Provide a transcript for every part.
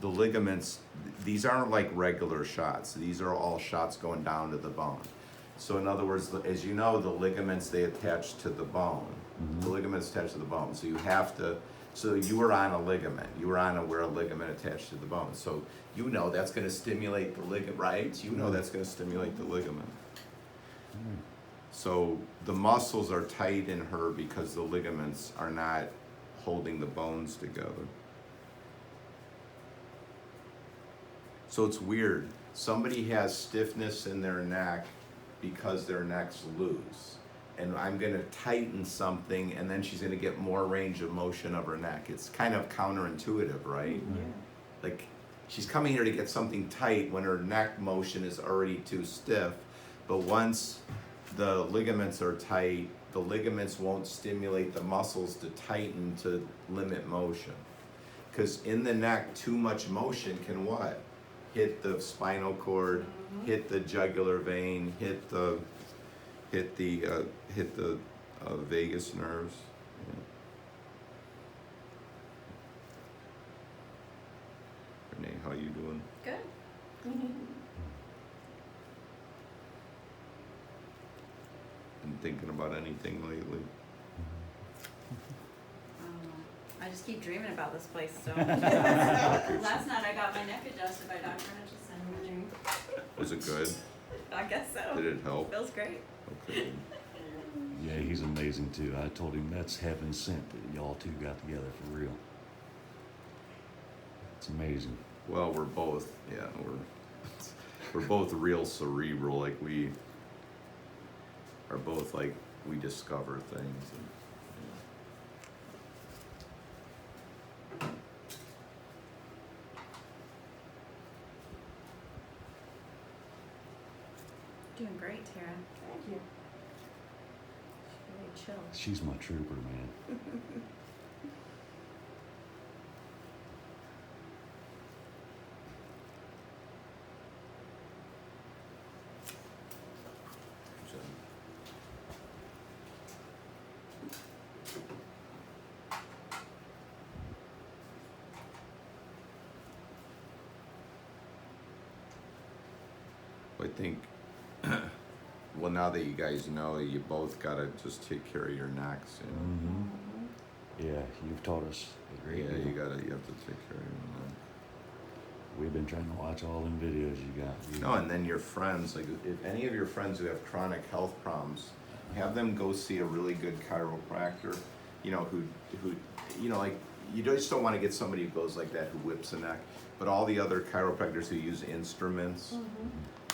the ligaments, these aren't like regular shots. These are all shots going down to the bone. So in other words, as you know, the ligaments, they attach to the bone. The ligaments attach to the bone. So you have to, so you were on a ligament. You were on where a ligament attached to the bone. So you know that's going to stimulate the ligament, right? You know that's going to stimulate the ligament. So the muscles are tight in her because the ligaments are not holding the bones together. So it's weird. Somebody has stiffness in their neck because their neck's loose. And I'm gonna tighten something and then she's gonna get more range of motion of her neck. It's kind of counterintuitive, right? Like she's coming here to get something tight when her neck motion is already too stiff. But once the ligaments are tight, the ligaments won't stimulate the muscles to tighten to limit motion. Because in the neck, too much motion can what? Hit the spinal cord, hit the jugular vein, hit the vagus nerves. Renee, how you doing? Good. Been thinking about anything lately? I just keep dreaming about this place, so. Last night I got my neck adjusted by Dr. Hutchison. Was it good? I guess so. Did it help? Feels great. Okay. Yeah, he's amazing too. I told him that's heaven sent that y'all two got together for real. It's amazing. Well, we're both, yeah, we're both real cerebral. Like we are both like we discover things. And, Doing great, Tara. Thank you. She's really chill. She's my trooper, man. so, I think, well, now that you guys know, you both gotta just take care of your necks. You know? Yeah, you've taught us a great Yeah, deal. you have to take care of your neck. We've been trying to watch all them videos you got. No, and then your friends, like if any of your friends who have chronic health problems, have them go see a really good chiropractor, you know, who, you know, like, you just don't want to get somebody who goes like that, who whips the neck, but all the other chiropractors who use instruments,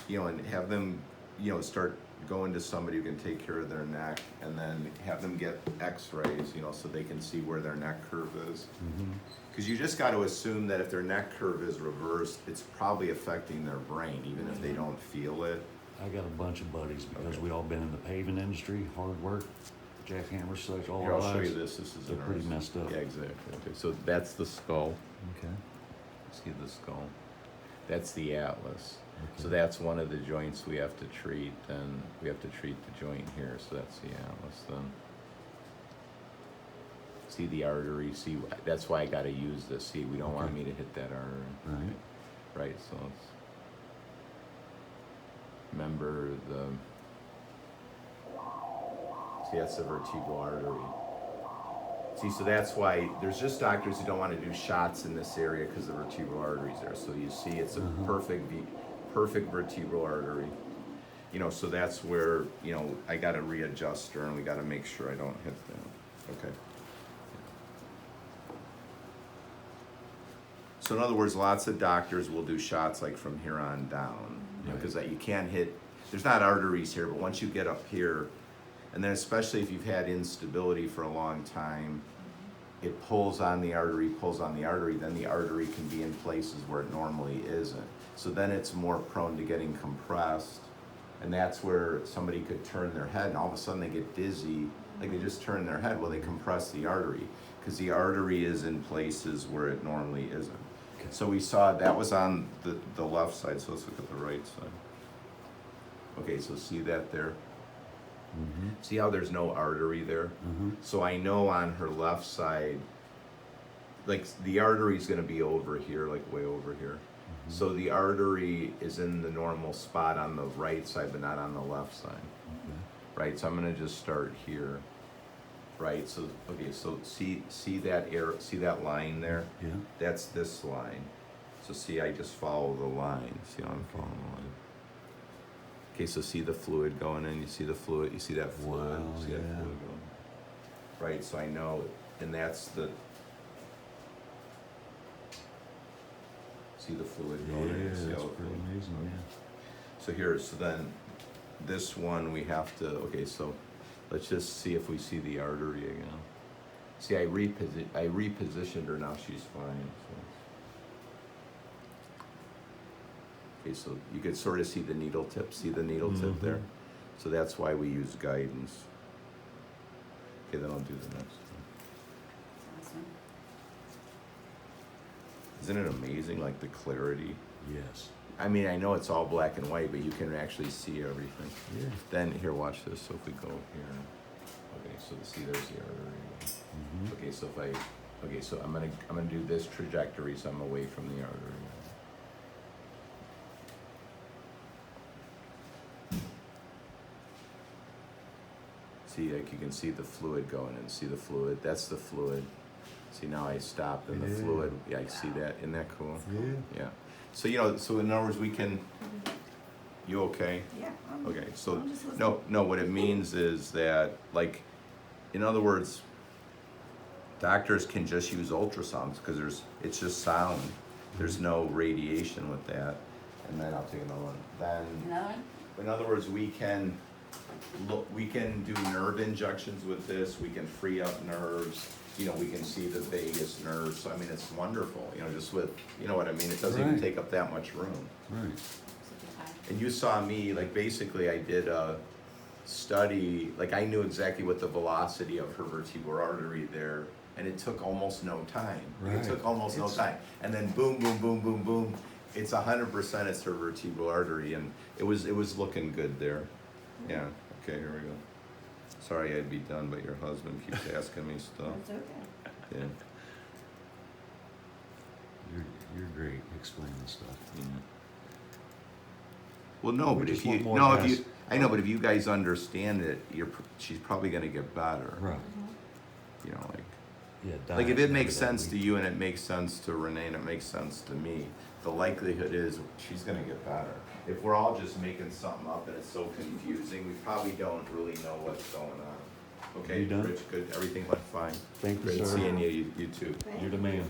you know, and have them, you know, start going to somebody who can take care of their neck, and then have them get x-rays, you know, so they can see where their neck curve is. Because you just got to assume that if their neck curve is reversed, it's probably affecting their brain, even if they don't feel it. I got a bunch of buddies because we all been in the paving industry, hard work, jackhammer such all Here, our I'll show lives. you this. This is They're pretty interesting. messed up. Yeah, exactly. Okay, so that's the skull. Okay. See the skull? That's the atlas. Okay. So that's one of the joints we have to treat, and we have to treat the joint here, so that's the atlas then. See the artery, see, that's why I gotta use this, see, we don't want Okay. me to hit that artery. Right. Right, so it's, remember the, see that's the vertebral artery. See, so that's why there's just doctors who don't want to do shots in this area because the vertebral artery's there. So you see it's a perfect vertebral artery. You know, so that's where, you know, I got to readjust her and we got to make sure I don't hit that. Okay. So in other words, lots of doctors will do shots like from here on down, you know, because you can't hit, there's not arteries here, but once you get up here, and then especially if you've had instability for a long time, it pulls on the artery, then the artery can be in places where it normally isn't. So then it's more prone to getting compressed, and that's where somebody could turn their head and all of a sudden they get dizzy, like they just turn their head, well they compress the artery, because the artery is in places where it normally isn't. Okay. So we saw, that was on the left side, so let's look at the right side. Okay, so see that there? See how there's no artery there? So I know on her left side, like the artery's gonna be over here, like way over here. Mhm. So the artery is in the normal spot on the right side, but not on the left side. Okay. Right, so I'm gonna just start here. Right, so, okay, so see that arrow, see that line there? Yeah. That's this line. So see, I just follow the line. See how I'm following the line? Okay, so see the fluid going in, you see the fluid, you see that fluid, Wow, see that yeah. fluid going. Right, so I know, and that's the, see the fluid Yeah, going in, see that's how pretty it- amazing, yeah. So here, so then, this one we have to, okay, so let's just see if we see the artery again. See, I repositioned her, now she's fine, so. Okay, so you could sort of see the needle tip, Mhm. there? So that's why we use guidance. Okay, then I'll do the next one. Awesome. Isn't it amazing, like the clarity? Yes. I mean, I know it's all black and white, but you can actually see everything. Yeah. Then, here, watch this, so if we go here, okay, so see, there's the artery. Mhm. Okay, so if okay, so I'm gonna do this trajectory, so I'm away from the artery. See, like you can see the fluid going in, see the fluid, that's the fluid. See, now I stopped and the Yeah. fluid, yeah, I see that, isn't that cool? Yeah. Yeah, so so in other words, we can, you okay? Yeah. Okay, so, I'm just listening. no, what it means is that, like, in other words, doctors can just use ultrasounds, because it's just sound. There's no radiation with that. And then I'll take another one. Then, Another one? in other words, we can do nerve injections with this, we can free up nerves, we can see the vagus nerves, so I mean, it's wonderful, just with, you know what I mean, it doesn't even Right. take up that much room. Right. Super high. And you saw me, like, basically I did a study, like, I knew exactly what the velocity of her vertebral artery there, and it took almost no time. Like, Right. It took almost no time. And then boom, boom, boom, boom, boom, it's 100% it's her vertebral artery, and it was looking good there. Yeah, okay, here we go. Sorry I'd be done, but your husband keeps asking me stuff. It's okay. Yeah. You're great explaining stuff. Yeah. Well, no, We but just if you, want more no, if guys. you, I know, but if you guys understand it, she's probably gonna get better. Right. You know, like, Yeah. like if diet it makes and sense to everything. you and it makes sense to Renee and it makes sense to me, the likelihood is she's gonna get better. If we're all just making something up and it's so confusing, we probably don't really know what's going on. Okay, You done? Rich, good, everything went fine. Thank you, Great sir. seeing you too. You're the man.